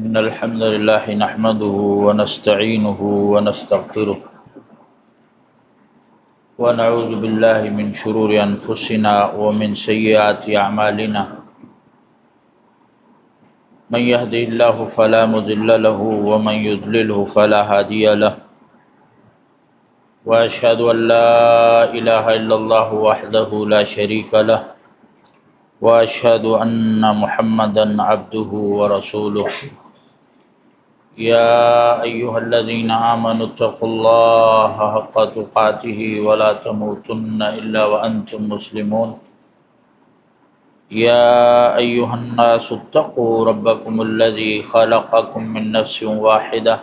إن الحمد لله نحمده ونستعينه ونستغفره ونعوذ بالله من شرور أنفسنا ومن سيئات أعمالنا من يهده الله فلا مضل له ومن يضلله فلا هادي له وأشهد أن لا إله إلا الله وحده لا شريك له وأشهد أن محمدا عبده ورسوله يا أيها الذين آمنوا اتقوا الله حق تقاته ولا تموتن إلا وأنتم مسلمون يا أيها الناس اتقوا ربكم الذي خلقكم من نفس واحدة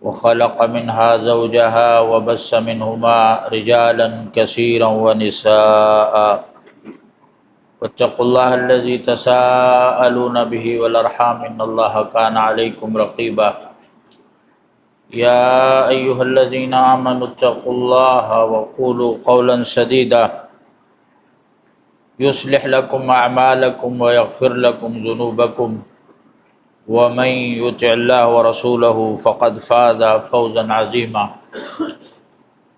وخلق منها زوجها وبث منهما رجالا كثيرا ونساء واتقوا الله الذي تساءلون به والأرحام إن الله كان عليكم رقيبا يا أيها الذين آمنوا اتقوا الله وقولوا قولا سديدا يصلح لكم أعمالكم ويغفر لكم ذنوبكم ومن يطع الله ورسوله فقد فاز فوزا عظيما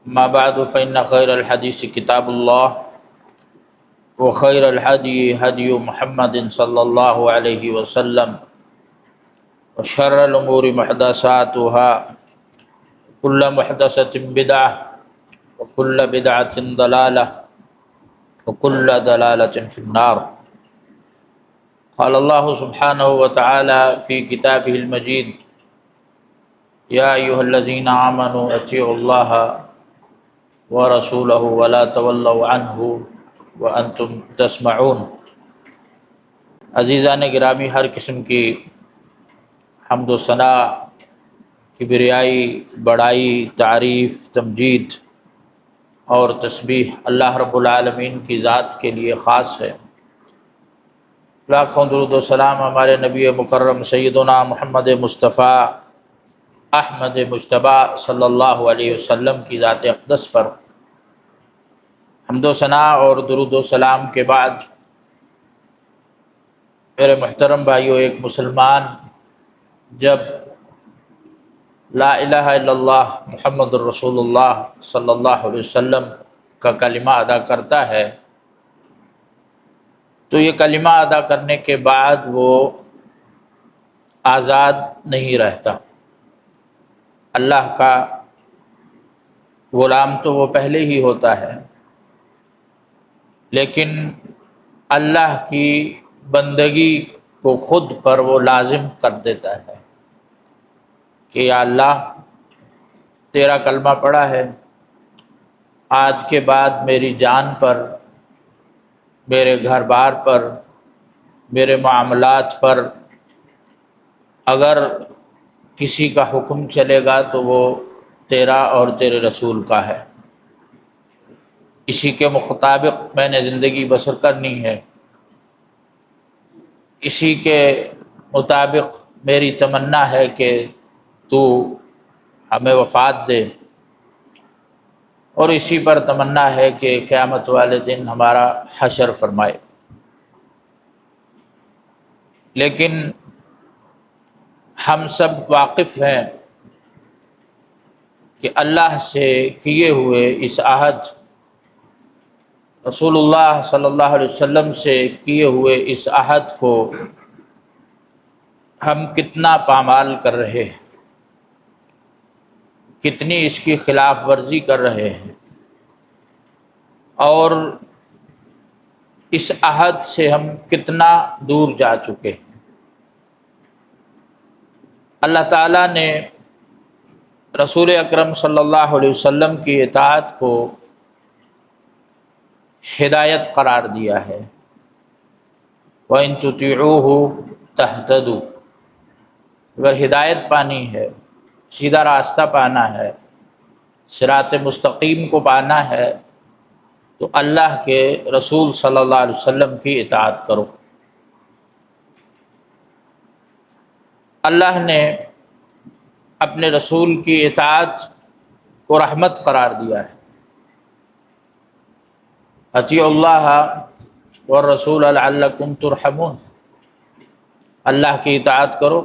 ما بعد فإن خير الحديث كتاب الله وخير الهدي هدي محمد صلى الله عليه وسلم وشر الأمور محدثاتها كل محدثة بدعة وكل بدعة ضلالة وكل ضلالة في النار قال الله سبحانه وتعالى في كتابه المجيد يا أيها الذين آمنوا أطيعوا الله ورسوله ولا تولوا عنه وأنتم تسمعون۔ عزیزان گرامی، ہر قسم کی حمد و ثنا، کبریائی، بڑائی، تعریف، تمجید اور تسبیح اللہ رب العالمین کی ذات کے لیے خاص ہے۔ لاکھوں درود و سلام ہمارے نبی مکرم سیدنا محمد مصطفیٰ احمد مجتبی صلی اللہ علیہ وسلم کی ذات اقدس پر حمد و ثنا اور درود و سلام کے بعد میرے محترم بھائیو، ایک مسلمان جب لا الہ الا اللہ محمد الرسول اللہ صلی اللہ علیہ وسلم کا کلمہ ادا کرتا ہے تو یہ کلمہ ادا کرنے کے بعد وہ آزاد نہیں رہتا۔ اللہ کا غلام تو وہ پہلے ہی ہوتا ہے، لیکن اللہ کی بندگی کو خود پر وہ لازم کر دیتا ہے کہ یا اللہ، تیرا کلمہ پڑھا ہے، آج کے بعد میری جان پر، میرے گھر بار پر، میرے معاملات پر اگر کسی کا حکم چلے گا تو وہ تیرا اور تیرے رسول کا ہے، اسی کے مطابق میں نے زندگی بسر کرنی ہے، اسی کے مطابق میری تمنا ہے کہ تو ہمیں وفات دے، اور اسی پر تمنا ہے کہ قیامت والے دن ہمارا حشر فرمائے۔ لیکن ہم سب واقف ہیں کہ اللہ سے کیے ہوئے اس عہد، رسول اللہ صلی اللہ علیہ وسلم سے کیے ہوئے اس عہد کو ہم کتنا پامال کر رہے ہیں، کتنی اس کی خلاف ورزی کر رہے ہیں، اور اس عہد سے ہم کتنا دور جا چکے ہیں۔ اللہ تعالیٰ نے رسول اکرم صلی اللہ علیہ وسلم کی اطاعت کو ہدایت قرار دیا ہے۔ وَإِن تُطِيعُوهُ تَهْتَدُوا، اگر ہدایت پانی ہے، سیدھا راستہ پانا ہے، صراط مستقیم کو پانا ہے تو اللہ کے رسول صلی اللہ علیہ وسلم کی اطاعت کرو۔ اللہ نے اپنے رسول کی اطاعت کو رحمت قرار دیا ہے۔ اطیعوا اللہ والرسول لعلکم ترحمون، اللہ کی اطاعت کرو،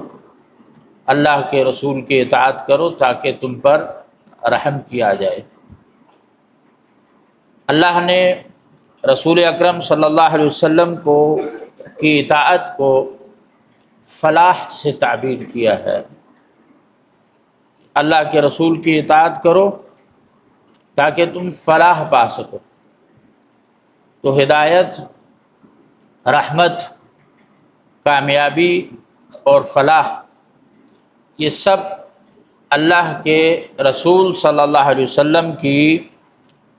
اللہ کے رسول کی اطاعت کرو تاکہ تم پر رحم کیا جائے۔ اللہ نے رسول اکرم صلی اللہ علیہ وسلم کی اطاعت کو فلاح سے تعبیر کیا ہے۔ اللہ کے رسول کی اطاعت کرو تاکہ تم فلاح پا سکو۔ تو ہدایت، رحمت، کامیابی اور فلاح، یہ سب اللہ کے رسول صلی اللہ علیہ وسلم کی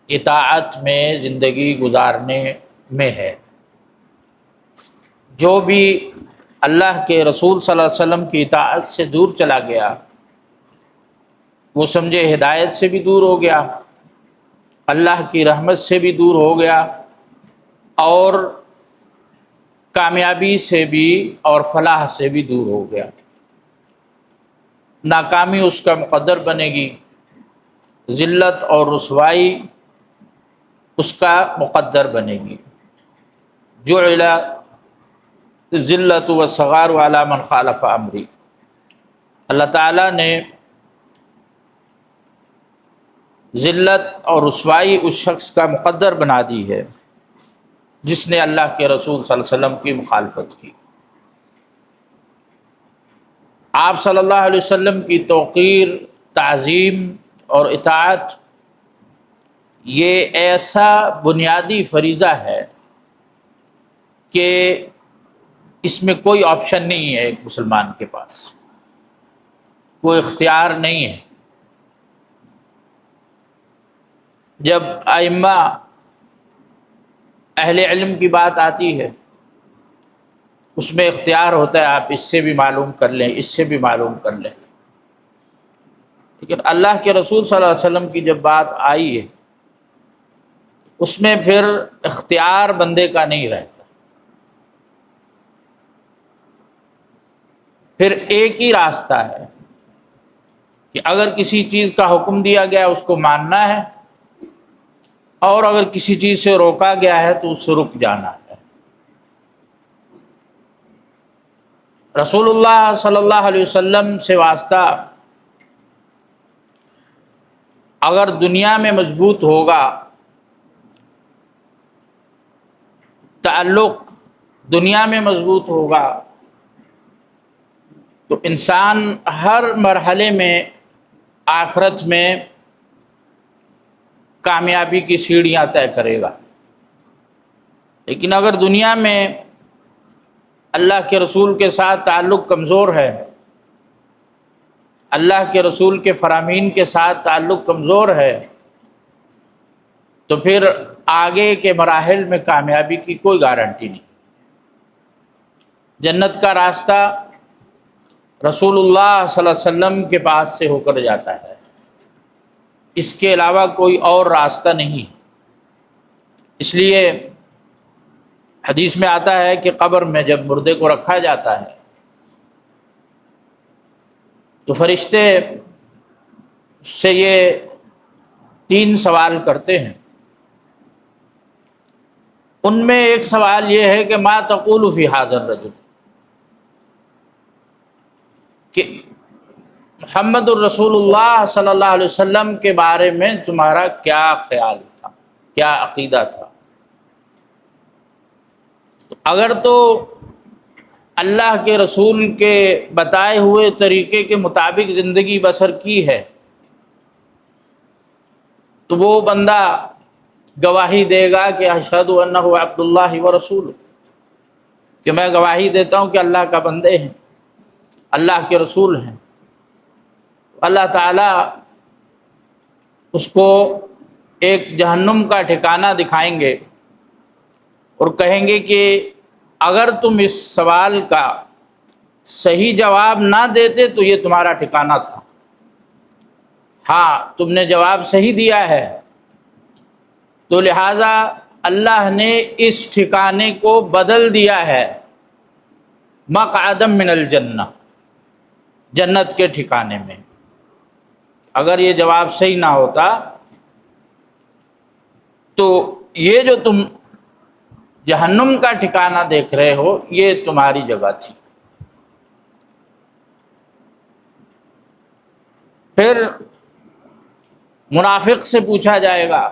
اطاعت میں زندگی گزارنے میں ہے۔ جو بھی اللہ کے رسول صلی اللہ علیہ وسلم کی اطاعت سے دور چلا گیا، وہ سمجھے ہدایت سے بھی دور ہو گیا، اللہ کی رحمت سے بھی دور ہو گیا، اور کامیابی سے بھی اور فلاح سے بھی دور ہو گیا۔ ناکامی اس کا مقدر بنے گی، ذلت اور رسوائی اس کا مقدر بنے گی۔ جعل ذلت و صغار علی من خالف امری، اللہ تعالیٰ نے ذلت اور رسوائی اس شخص کا مقدر بنا دی ہے جس نے اللہ کے رسول صلی اللہ علیہ وسلم کی مخالفت کی۔ آپ صلی اللہ علیہ وسلم کی توقیر، تعظیم اور اطاعت یہ ایسا بنیادی فریضہ ہے کہ اس میں کوئی آپشن نہیں ہے، ایک مسلمان کے پاس کوئی اختیار نہیں ہے۔ جب ائمہ اہل علم کی بات آتی ہے اس میں اختیار ہوتا ہے، آپ اس سے بھی معلوم کر لیں، اس سے بھی معلوم کر لیں، لیکن اللہ کے رسول صلی اللہ علیہ وسلم کی جب بات آئی ہے اس میں پھر اختیار بندے کا نہیں رہتا، پھر ایک ہی راستہ ہے کہ اگر کسی چیز کا حکم دیا گیا اس کو ماننا ہے، اور اگر کسی چیز سے روکا گیا ہے تو اس سے رک جانا ہے۔ رسول اللہ صلی اللہ علیہ وسلم سے واسطہ اگر دنیا میں مضبوط ہوگا، تعلق دنیا میں مضبوط ہوگا، تو انسان ہر مرحلے میں آخرت میں کامیابی کی سیڑھیاں طے کرے گا۔ لیکن اگر دنیا میں اللہ کے رسول کے ساتھ تعلق کمزور ہے، اللہ کے رسول کے فرامین کے ساتھ تعلق کمزور ہے، تو پھر آگے کے مراحل میں کامیابی کی کوئی گارنٹی نہیں۔ جنت کا راستہ رسول اللہ صلی اللہ علیہ وسلم کے پاس سے ہو کر جاتا ہے، اس کے علاوہ کوئی اور راستہ نہیں۔ اس لیے حدیث میں آتا ہے کہ قبر میں جب مردے کو رکھا جاتا ہے تو فرشتے سے یہ 3 سوال کرتے ہیں۔ ان میں ایک سوال یہ ہے کہ ما تقول فی ھذا الرجل، کہ محمد الرسول اللہ صلی اللہ علیہ وسلم کے بارے میں تمہارا کیا خیال تھا، کیا عقیدہ تھا۔ اگر تو اللہ کے رسول کے بتائے ہوئے طریقے کے مطابق زندگی بسر کی ہے تو وہ بندہ گواہی دے گا کہ اشہد انہ عبد اللہ ورسولہ، کہ میں گواہی دیتا ہوں کہ اللہ کا بندے ہیں، اللہ کے رسول ہیں۔ اللہ تعالیٰ اس کو ایک جہنم کا ٹھکانہ دکھائیں گے اور کہیں گے کہ اگر تم اس سوال کا صحیح جواب نہ دیتے تو یہ تمہارا ٹھکانہ تھا، ہاں تم نے جواب صحیح دیا ہے تو لہٰذا اللہ نے اس ٹھکانے کو بدل دیا ہے مقعدا من الجنہ، جنت کے ٹھکانے میں۔ اگر یہ جواب صحیح نہ ہوتا تو یہ جو تم جہنم کا ٹھکانہ دیکھ رہے ہو یہ تمہاری جگہ تھی۔ پھر منافق سے پوچھا جائے گا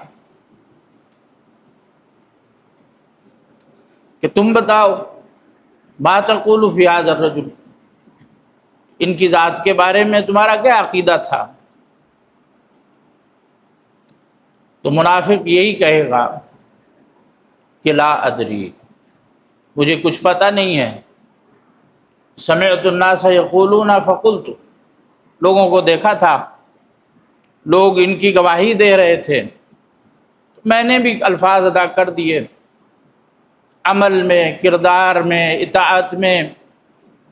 کہ تم بتاؤ ما تقول فی ھذا الرجل، ان کی ذات کے بارے میں تمہارا کیا عقیدہ تھا؟ تو منافق یہی کہے گا کہ لا ادری، مجھے کچھ پتہ نہیں ہے، سمعت الناس یقولون فقلت، لوگوں کو دیکھا تھا، لوگ ان کی گواہی دے رہے تھے، میں نے بھی الفاظ ادا کر دیے، عمل میں، کردار میں، اطاعت میں،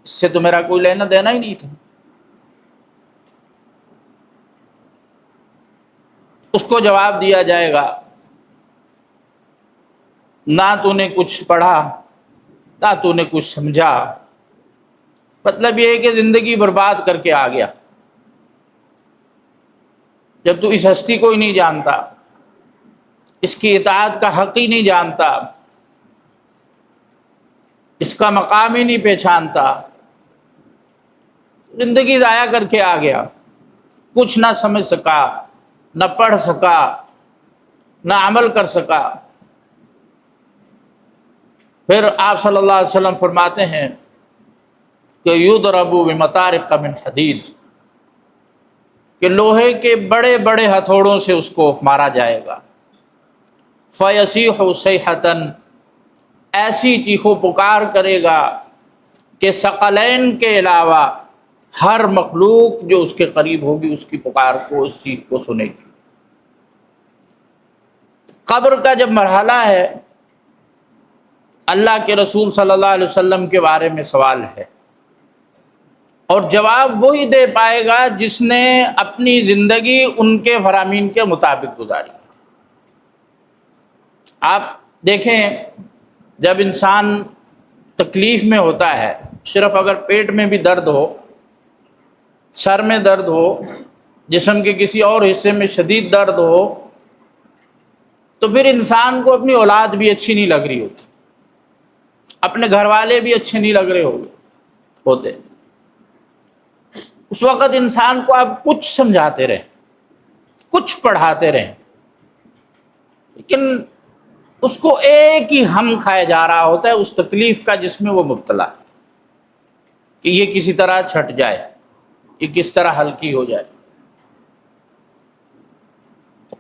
اس سے تو میرا کوئی لینا دینا ہی نہیں تھا۔ اس کو جواب دیا جائے گا نہ تو نے کچھ پڑھا، نہ تو نے کچھ سمجھا، مطلب یہ ہے کہ زندگی برباد کر کے آ گیا، جب تو اس ہستی کو ہی نہیں جانتا، اس کی اطاعت کا حق ہی نہیں جانتا، اس کا مقام ہی نہیں پہچانتا، زندگی ضائع کر کے آ گیا، کچھ نہ سمجھ سکا، نہ پڑھ سکا، نہ عمل کر سکا۔ پھر آپ صلی اللہ علیہ وسلم فرماتے ہیں کہ یضرب بمطارق من حدید، کہ لوہے کے بڑے بڑے ہتھوڑوں سے اس کو مارا جائے گا، فیصیح صیحۃ، ایسی چیخ و پکار کرے گا کہ ثقلین کے علاوہ ہر مخلوق جو اس کے قریب ہوگی اس کی پکار کو، اس چیخ کو سنے گی۔ قبر کا جب مرحلہ ہے، اللہ کے رسول صلی اللہ علیہ وسلم کے بارے میں سوال ہے، اور جواب وہی دے پائے گا جس نے اپنی زندگی ان کے فرامین کے مطابق گزاری۔ آپ دیکھیں، جب انسان تکلیف میں ہوتا ہے، صرف اگر پیٹ میں بھی درد ہو، سر میں درد ہو، جسم کے کسی اور حصے میں شدید درد ہو، تو پھر انسان کو اپنی اولاد بھی اچھی نہیں لگ رہی ہوتی، اپنے گھر والے بھی اچھے نہیں لگ رہے ہوتے۔ اس وقت انسان کو آپ کچھ سمجھاتے رہیں، کچھ پڑھاتے رہیں، لیکن اس کو ایک ہی ہم کھایا جا رہا ہوتا ہے اس تکلیف کا جس میں وہ مبتلا ہے، کہ یہ کسی طرح چھٹ جائے، یہ کس طرح ہلکی ہو جائے۔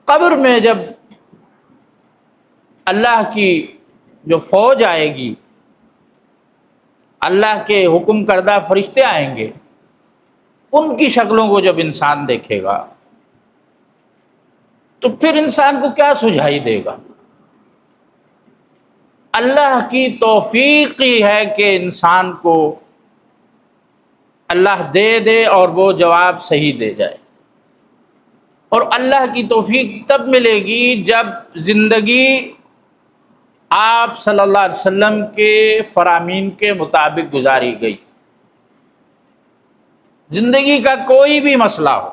قبر میں جب اللہ کی جو فوج آئے گی، اللہ کے حکم کردہ فرشتے آئیں گے، ان کی شکلوں کو جب انسان دیکھے گا تو پھر انسان کو کیا سجھائی دے گا؟ اللہ کی توفیق ہی ہے کہ انسان کو اللہ دے دے اور وہ جواب صحیح دے جائے، اور اللہ کی توفیق تب ملے گی جب زندگی آپ صلی اللہ علیہ وسلم کے فرامین کے مطابق گزاری گئی۔ زندگی کا کوئی بھی مسئلہ ہو،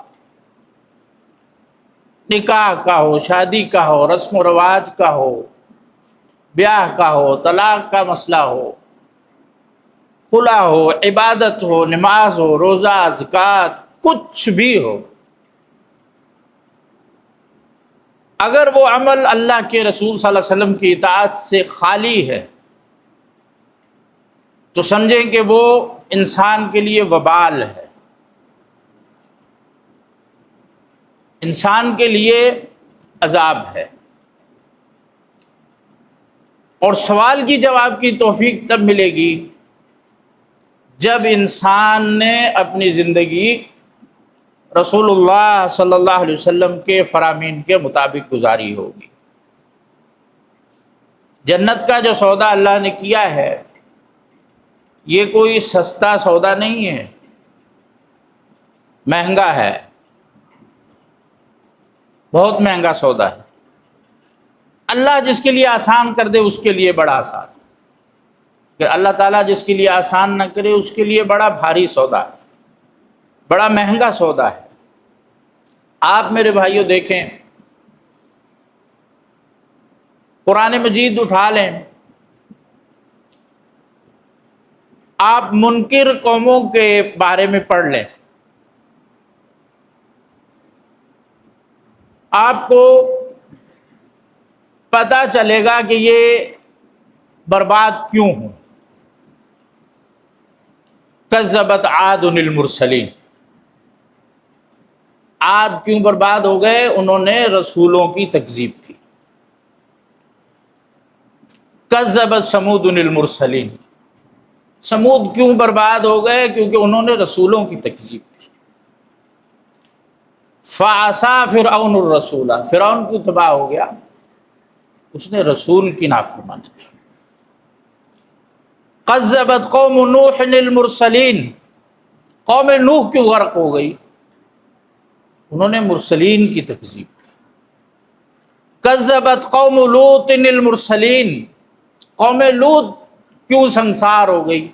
نکاح کا ہو، شادی کا ہو، رسم و رواج کا ہو، بیاہ کا ہو، طلاق کا مسئلہ ہو، خلا ہو، عبادت ہو، نماز ہو، روزہ، زکوٰۃ، کچھ بھی ہو، اگر وہ عمل اللہ کے رسول صلی اللہ علیہ وسلم کی اطاعت سے خالی ہے تو سمجھیں کہ وہ انسان کے لیے وبال ہے، انسان کے لیے عذاب ہے، اور سوال کی جواب کی توفیق تب ملے گی جب انسان نے اپنی زندگی رسول اللہ صلی اللہ علیہ وسلم کے فرامین کے مطابق گزاری ہوگی۔ جنت کا جو سودا اللہ نے کیا ہے یہ کوئی سستا سودا نہیں ہے، مہنگا ہے، بہت مہنگا سودا ہے۔ اللہ جس کے لیے آسان کر دے اس کے لیے بڑا آسان، کہ اللہ تعالیٰ جس کے لیے آسان نہ کرے اس کے لیے بڑا بھاری سودا ہے، بڑا مہنگا سودا ہے۔ آپ میرے بھائیوں دیکھیں، قرآن مجید اٹھا لیں، آپ منکر قوموں کے بارے میں پڑھ لیں، آپ کو پتہ چلے گا کہ یہ برباد کیوں ہوں۔ کذبت عاد المرسلین، عاد کیوں برباد ہو گئے؟ انہوں نے رسولوں کی تکذیب کی۔ کذبت ثمود المرسلین، سمود کیوں برباد ہو گئے؟ کیونکہ انہوں نے رسولوں کی تکذیب کی۔ فعصا فرعون الرسول، فرعون کیوں تباہ ہو گیا؟ اس نے رسول کی نافرمانی کی۔ کذبت قوم نوح المرسلین، قوم نوح کیوں غرق ہو گئی؟ انہوں نے مرسلین کی تکذیب کی۔ کذبت قوم لوط المرسلین، قوم لوط کیوں سنسار ہو گئی؟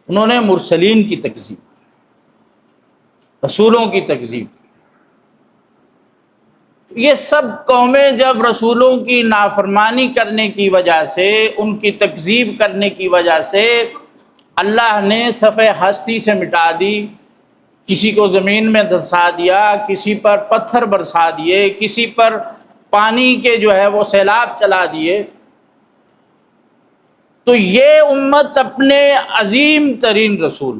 انہوں نے مرسلین کی تکذیب کی، رسولوں کی تکذیب کی۔ یہ سب قومیں جب رسولوں کی نافرمانی کرنے کی وجہ سے، ان کی تکذیب کرنے کی وجہ سے اللہ نے صفحہ ہستی سے مٹا دی، کسی کو زمین میں دھنسا دیا، کسی پر پتھر برسا دیے، کسی پر پانی کے وہ سیلاب چلا دیے، تو یہ امت اپنے عظیم ترین رسول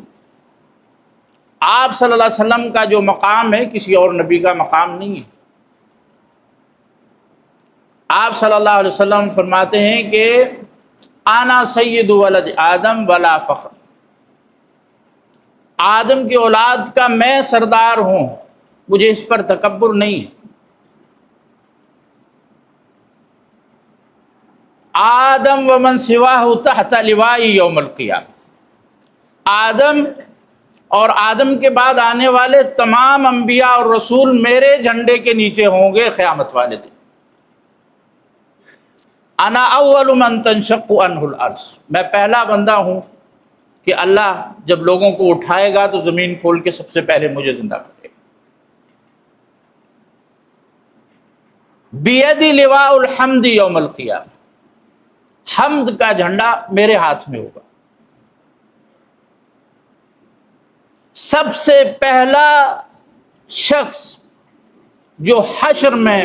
آپ صلی اللہ علیہ وسلم کا جو مقام ہے کسی اور نبی کا مقام نہیں ہے۔ آپ صلی اللہ علیہ وسلم فرماتے ہیں کہ انا سید ولد آدم ولا فخر، آدم کی اولاد کا میں سردار ہوں، مجھے اس پر تکبر نہیں ہے۔ آدم ومن سواہ تحت لوائی یوم القیامہ، آدم اور آدم کے بعد آنے والے تمام انبیاء اور رسول میرے جھنڈے کے نیچے ہوں گے قیامت والے دن۔ انا اول من تنشق عنہ الارض، میں پہلا بندہ ہوں کہ اللہ جب لوگوں کو اٹھائے گا تو زمین کھول کے سب سے پہلے مجھے زندہ کرے گا۔ بیدی لواء الحمد یوم القیامہ، حمد کا جھنڈا میرے ہاتھ میں ہوگا۔ سب سے پہلا شخص جو حشر میں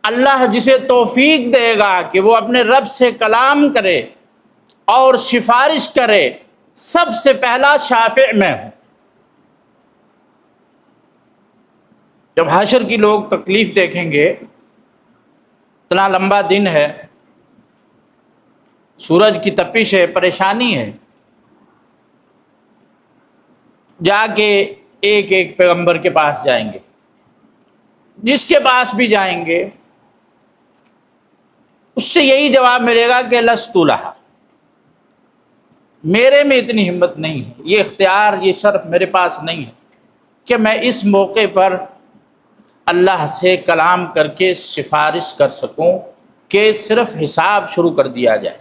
اللہ جسے توفیق دے گا کہ وہ اپنے رب سے کلام کرے اور سفارش کرے، سب سے پہلا شافع میں ہوں۔ جب حشر کی لوگ تکلیف دیکھیں گے، اتنا لمبا دن ہے، سورج کی تپش ہے، پریشانی ہے، جا کے ایک ایک پیغمبر کے پاس جائیں گے، جس کے پاس بھی جائیں گے اس سے یہی جواب ملے گا کہ لست لہا، میرے میں اتنی ہمت نہیں ہے، یہ اختیار یہ شرف میرے پاس نہیں ہے کہ میں اس موقع پر اللہ سے کلام کر کے سفارش کر سکوں کہ صرف حساب شروع کر دیا جائے۔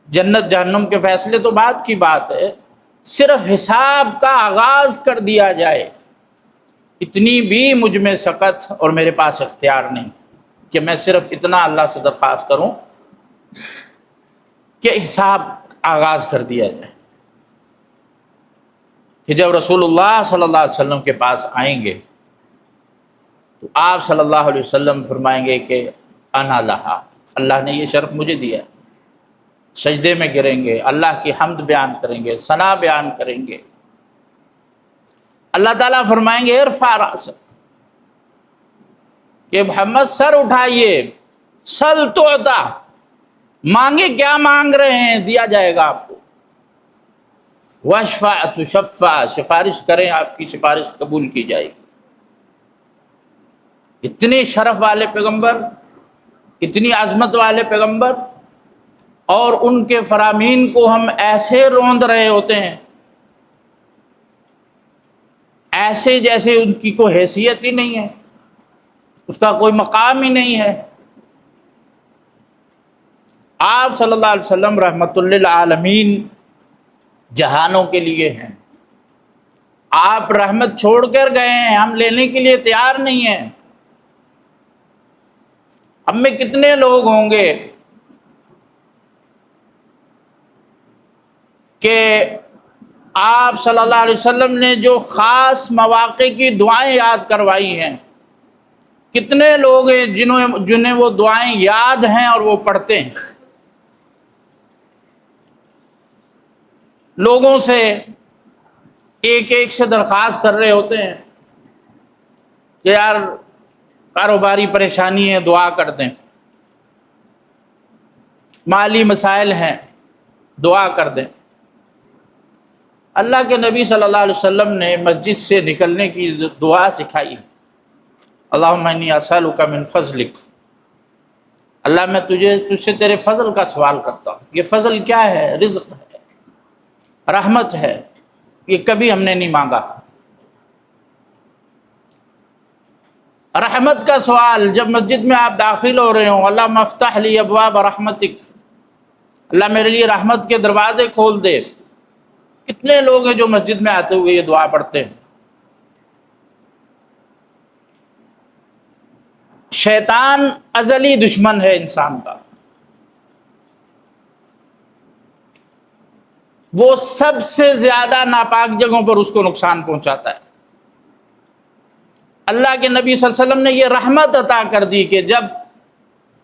جنت جہنم کے فیصلے تو بعد کی بات ہے، صرف حساب کا آغاز کر دیا جائے، اتنی بھی مجھ میں سکت اور میرے پاس اختیار نہیں کہ میں صرف اتنا اللہ سے درخواست کروں کہ حساب آغاز کر دیا جائے۔ کہ جب رسول اللہ صلی اللہ علیہ وسلم کے پاس آئیں گے تو آپ صلی اللہ علیہ وسلم فرمائیں گے کہ انا لہا، اللہ نے یہ شرف مجھے دیا، سجدے میں گریں گے، اللہ کی حمد بیان کریں گے، ثنا بیان کریں گے۔ اللہ تعالیٰ فرمائیں گے ارفع رأسک، کہ محمد سر اٹھائیے، سل تعطیٰ، مانگے کیا مانگ رہے ہیں دیا جائے گا آپ کو، واشفع تشفع، سفارش کریں آپ کی سفارش قبول کی جائے گی۔ اتنے شرف والے پیغمبر، اتنی عظمت والے پیغمبر، اور ان کے فرامین کو ہم ایسے روند رہے ہوتے ہیں، ایسے جیسے ان کی کوئی حیثیت ہی نہیں ہے، اس کا کوئی مقام ہی نہیں ہے۔ آپ صلی اللہ علیہ وسلم رحمت للعالمین جہانوں کے لیے ہیں، آپ رحمت چھوڑ کر گئے ہیں، ہم لینے کے لیے تیار نہیں ہیں۔ ہم میں کتنے لوگ ہوں گے کہ آپ صلی اللہ علیہ وسلم نے جو خاص مواقع کی دعائیں یاد کروائی ہیں، کتنے لوگ ہیں جنہیں وہ دعائیں یاد ہیں اور وہ پڑھتے ہیں؟ لوگوں سے ایک ایک سے درخواست کر رہے ہوتے ہیں کہ یار کاروباری پریشانی ہے، دعا کر دیں، مالی مسائل ہیں، دعا کر دیں۔ اللہ کے نبی صلی اللہ علیہ وسلم نے مسجد سے نکلنے کی دعا سکھائی، اللہم انی اسألک من فضلک، اللہ میں تجھ سے تیرے فضل کا سوال کرتا ہوں۔ یہ فضل کیا ہے؟ رزق ہے، رحمت ہے، یہ کبھی ہم نے نہیں مانگا۔ رحمت کا سوال جب مسجد میں آپ داخل ہو رہے ہوں، اللہم افتح لی ابواب رحمتک، اللہ میرے لیے رحمت کے دروازے کھول دے۔ کتنے لوگ ہیں جو مسجد میں آتے ہوئے یہ دعا پڑھتے ہیں؟ شیطان ازلی دشمن ہے انسان کا، وہ سب سے زیادہ ناپاک جگہوں پر اس کو نقصان پہنچاتا ہے۔ اللہ کے نبی صلی اللہ علیہ وسلم نے یہ رحمت عطا کر دی کہ جب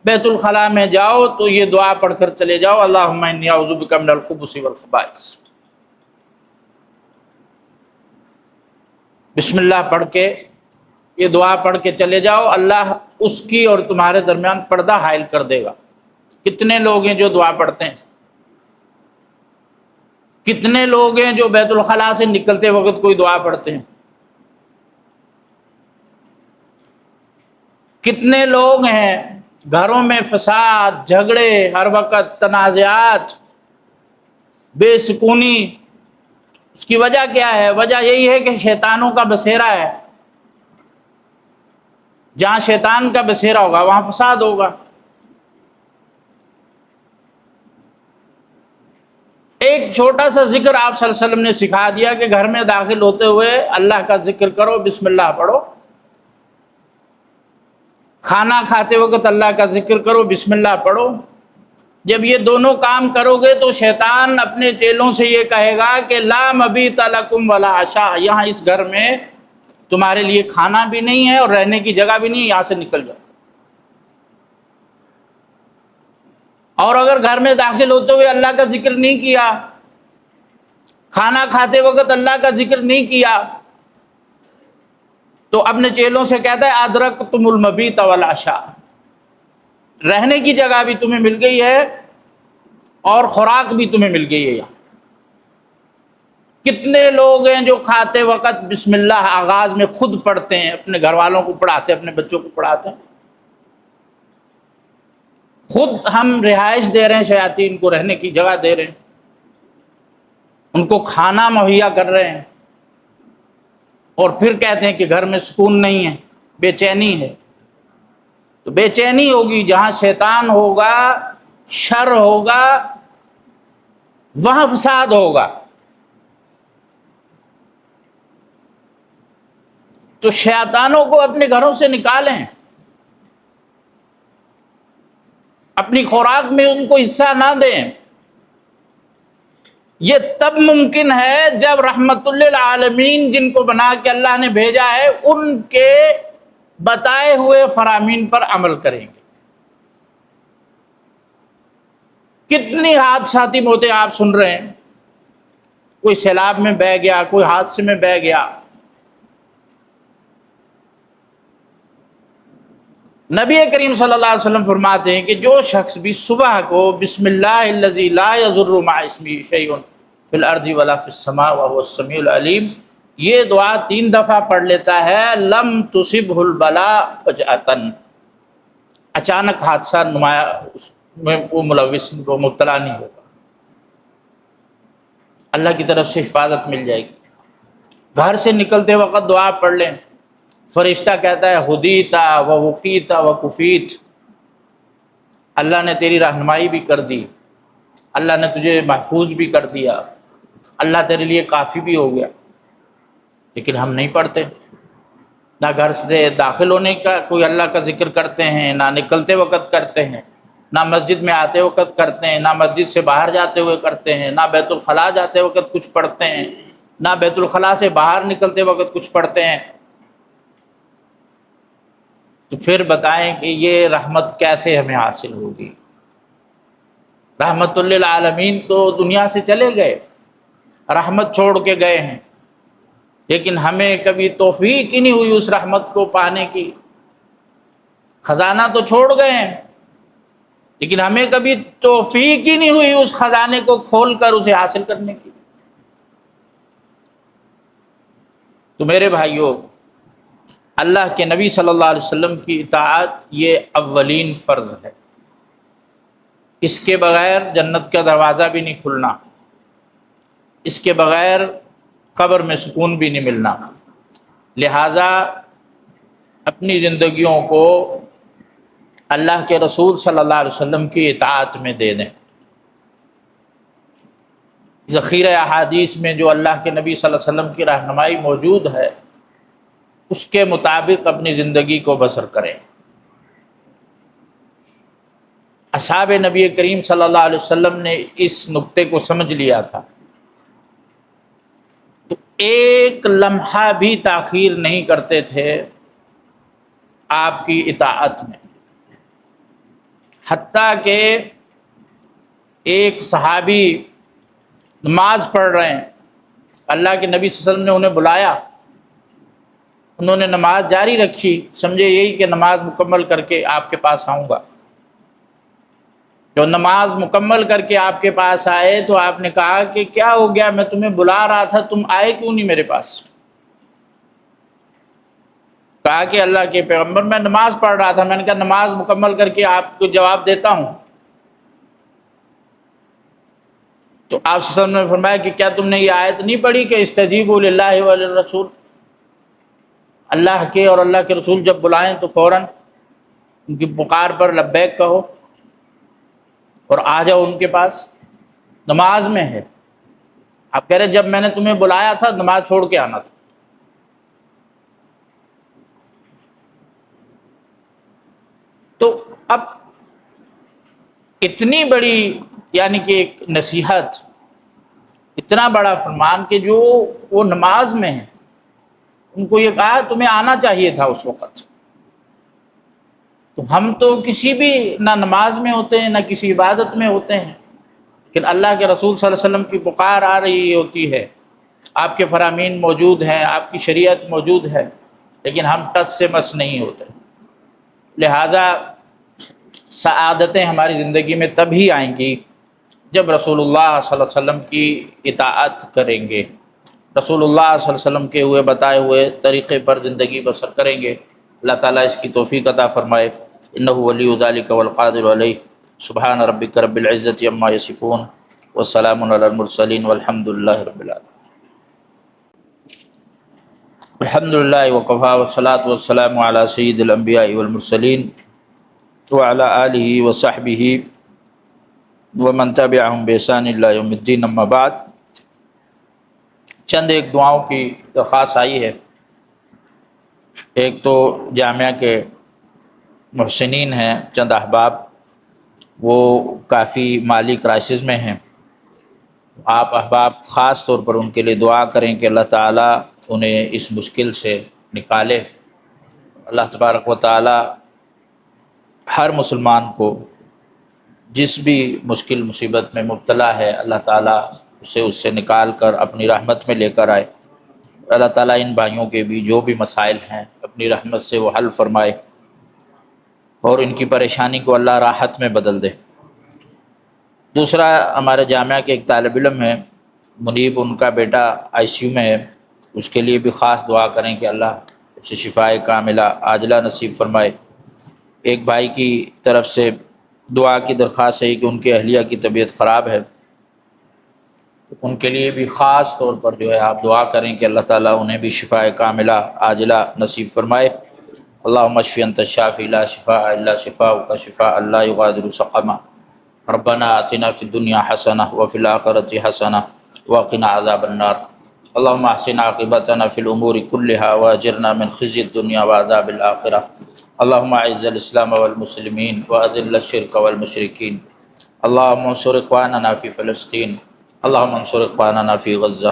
بیت الخلاء میں جاؤ تو یہ دعا پڑھ کر چلے جاؤ، اللہم انی اعوذ بک من الخبث والخبائث، بسم اللہ پڑھ کے یہ دعا پڑھ کے چلے جاؤ، اللہ اس کی اور تمہارے درمیان پردہ حائل کر دے گا۔ کتنے لوگ ہیں جو دعا پڑھتے ہیں؟ کتنے لوگ ہیں جو بیت الخلاء سے نکلتے وقت کوئی دعا پڑھتے ہیں؟ کتنے لوگ ہیں گھروں میں فساد، جھگڑے، ہر وقت تنازعات، بے سکونی؟ اس کی وجہ کیا ہے؟ وجہ یہی ہے کہ شیطانوں کا بسیرا ہے، جہاں شیطان کا بسیرا ہوگا وہاں فساد ہوگا۔ ایک چھوٹا سا ذکر آپ صلی اللہ علیہ وسلم نے سکھا دیا کہ گھر میں داخل ہوتے ہوئے اللہ کا ذکر کرو، بسم اللہ پڑھو، کھانا کھاتے وقت اللہ کا ذکر کرو، بسم اللہ پڑھو۔ جب یہ دونوں کام کرو گے تو شیطان اپنے چیلوں سے یہ کہے گا کہ لا مبیت لکم ولا عشاء، یہاں اس گھر میں تمہارے لیے کھانا بھی نہیں ہے اور رہنے کی جگہ بھی نہیں ہے، یہاں سے نکل جاؤ۔ اور اگر گھر میں داخل ہوتے ہوئے اللہ کا ذکر نہیں کیا، کھانا کھاتے وقت اللہ کا ذکر نہیں کیا، تو اپنے چیلوں سے کہتا ہے ادرکتم المبیت والعشاء، رہنے کی جگہ بھی تمہیں مل گئی ہے اور خوراک بھی تمہیں مل گئی ہے یہاں۔ کتنے لوگ ہیں جو کھاتے وقت بسم اللہ آغاز میں خود پڑھتے ہیں، اپنے گھر والوں کو پڑھاتے ہیں، اپنے بچوں کو پڑھاتے ہیں، خود ہم رہائش دے رہے ہیں، شیاطین کو رہنے کی جگہ دے رہے ہیں، ان کو کھانا مہیا کر رہے ہیں، اور پھر کہتے ہیں کہ گھر میں سکون نہیں ہے، بے چینی ہے۔ تو بے چینی ہوگی جہاں شیطان ہوگا، شر ہوگا، وہاں فساد ہوگا۔ تو شیطانوں کو اپنے گھروں سے نکالیں، اپنی خوراک میں ان کو حصہ نہ دیں۔ یہ تب ممکن ہے جب رحمت للعالمین جن کو بنا کے اللہ نے بھیجا ہے ان کے بتائے ہوئے فرامین پر عمل کریں گے۔ کتنی حادثاتی موتیں آپ سن رہے ہیں، کوئی سیلاب میں بہہ گیا، کوئی حادثے میں بہہ گیا۔ نبی کریم صلی اللہ علیہ وسلم فرماتے ہیں کہ جو شخص بھی صبح کو بسم اللہ الذی لا یضر مع اسمہ شیء فی الارض ولا فی السماء وهو السمیع العلیم، یہ دعا 3 دفعہ پڑھ لیتا ہے، لم تصبہ البلاء فجأۃ، اچانک حادثہ نمایاں اس میں وہ ملوث، وہ مبتلا نہیں ہوگا، اللہ کی طرف سے حفاظت مل جائے گی۔ گھر سے نکلتے وقت دعا پڑھ لیں، فرشتہ کہتا ہے ہدیتا و وقیتا و کفیت، اللہ نے تیری رہنمائی بھی کر دی، اللہ نے تجھے محفوظ بھی کر دیا، اللہ تیرے لیے کافی بھی ہو گیا۔ لیکن ہم نہیں پڑھتے، نہ گھر سے داخل ہونے کا کوئی اللہ کا ذکر کرتے ہیں، نہ نکلتے وقت کرتے ہیں، نہ مسجد میں آتے وقت کرتے ہیں، نہ مسجد سے باہر جاتے ہوئے کرتے ہیں، نہ بیت الخلاء جاتے وقت کچھ پڑھتے ہیں۔ نہ بیت الخلاء سے باہر نکلتے وقت کچھ پڑھتے ہیں، تو پھر بتائیں کہ یہ رحمت کیسے ہمیں حاصل ہوگی؟ رحمت للعالمین تو دنیا سے چلے گئے، رحمت چھوڑ کے گئے ہیں، لیکن ہمیں کبھی توفیق ہی نہیں ہوئی اس رحمت کو پانے کی۔ خزانہ تو چھوڑ گئے ہیں، لیکن ہمیں کبھی توفیق ہی نہیں ہوئی اس خزانے کو کھول کر اسے حاصل کرنے کی۔ تو میرے بھائیوں، اللہ کے نبی صلی اللہ علیہ وسلم کی اطاعت یہ اولین فرض ہے، اس کے بغیر جنت کا دروازہ بھی نہیں کھلنا، اس کے بغیر قبر میں سکون بھی نہیں ملنا۔ لہٰذا اپنی زندگیوں کو اللہ کے رسول صلی اللہ علیہ وسلم کی اطاعت میں دے دیں۔ ذخیرہ احادیث میں جو اللہ کے نبی صلی اللہ علیہ وسلم کی رہنمائی موجود ہے، اس کے مطابق اپنی زندگی کو بسر کریں۔ اصحاب نبی کریم صلی اللہ علیہ وسلم نے اس نقطے کو سمجھ لیا تھا، تو ایک لمحہ بھی تاخیر نہیں کرتے تھے آپ کی اطاعت میں۔ حتیٰ کہ ایک صحابی نماز پڑھ رہے ہیں، اللہ کے نبی صلی اللہ علیہ وسلم نے انہیں بلایا، انہوں نے نماز جاری رکھی، سمجھے یہی کہ نماز مکمل کر کے آپ کے پاس آؤں گا۔ جو نماز مکمل کر کے آپ کے پاس آئے تو آپ نے کہا کہ کیا ہو گیا، میں تمہیں بلا رہا تھا، تم آئے کیوں نہیں میرے پاس؟ کہا کہ اللہ کے پیغمبر میں نماز پڑھ رہا تھا، میں نے کہا نماز مکمل کر کے آپ کو جواب دیتا ہوں۔ تو آپ صلی اللہ علیہ وسلم نے فرمایا کہ کیا تم نے یہ آیت نہیں پڑھی کہ استجیبوا للہ وللرسول، اللہ کے اور اللہ کے رسول جب بلائیں تو فوراً ان کی پکار پر لبیک کہو اور آ جاؤ ان کے پاس۔ نماز میں ہے، آپ کہہ رہے جب میں نے تمہیں بلایا تھا نماز چھوڑ کے آنا تھا۔ تو اب اتنی بڑی یعنی کہ ایک نصیحت، اتنا بڑا فرمان کہ جو وہ نماز میں ہے، ان کو یہ کہا تمہیں آنا چاہیے تھا اس وقت۔ تو ہم تو کسی بھی نہ نماز میں ہوتے ہیں نہ کسی عبادت میں ہوتے ہیں، لیکن اللہ کے رسول صلی اللہ علیہ وسلم کی پکار آ رہی ہوتی ہے، آپ کے فرامین موجود ہیں، آپ کی شریعت موجود ہے، لیکن ہم ٹس سے مس نہیں ہوتے۔ لہٰذا سعادتیں ہماری زندگی میں تبھی آئیں گی جب رسول اللہ صلی اللہ علیہ وسلم کی اطاعت کریں گے، رسول اللہ صلی اللہ علیہ وسلم کے ہوئے بتائے ہوئے طریقے پر زندگی بسر کریں گے۔ اللہ تعالیٰ اس کی توفیق عطا فرمائے۔ انہ ولی ذلک والقادر علیہ۔ سبحان ربک رب العزۃ عما یصفون وسلام علی المرسلین والحمد للہ رب العالمین۔ الحمد للہ وکفیٰ والصلاۃ والسلام علی سید الانبیاء والمرسلین وعلی آلہ وصحبہ ومن تبعہم بإحسان الی یوم الدین، اما بعد۔ چند ایک دعاؤں کی درخواست آئی ہے۔ ایک تو جامعہ کے محسنین ہیں چند احباب، وہ کافی مالی کرائسس میں ہیں، آپ احباب خاص طور پر ان کے لیے دعا کریں کہ اللہ تعالیٰ انہیں اس مشکل سے نکالے۔ اللہ تبارک و تعالیٰ ہر مسلمان کو جس بھی مشکل مصیبت میں مبتلا ہے، اللہ تعالیٰ اسے اس سے نکال کر اپنی رحمت میں لے کر آئے۔ اللہ تعالیٰ ان بھائیوں کے بھی جو بھی مسائل ہیں اپنی رحمت سے وہ حل فرمائے اور ان کی پریشانی کو اللہ راحت میں بدل دے۔ دوسرا، ہمارے جامعہ کے ایک طالب علم ہیں منیب، ان کا بیٹا ICU میں ہے، اس کے لیے بھی خاص دعا کریں کہ اللہ اسے شفائے کاملہ عاجلہ نصیب فرمائے۔ ایک بھائی کی طرف سے دعا کی درخواست ہے کہ ان کے اہلیہ کی طبیعت خراب ہے، ان کے لیے بھی خاص طور پر جو ہے آپ دعا کریں کہ اللہ تعالیٰ انہیں بھی شفائے کاملہ عاجلہ نصیب فرمائے۔ اللہم اشفی انت الشافی لا شفاء الا شفاؤک شفاء لا یغادر سقما۔ ربنا آتنا فی الدنیا حسنہ وفی الآخرۃ حسنہ وقنا عذاب النار۔ اللہم احسن عاقبتنا فی الامور کلہا واجرنا من خزی الدنیا وعذاب الآخرہ۔ اللہم اعز الاسلام والمسلمین واذل الشرک والمشرکین۔ اللہم انصر اخواننا فی فلسطین، اللہم انصر اخواننا فی غزہ،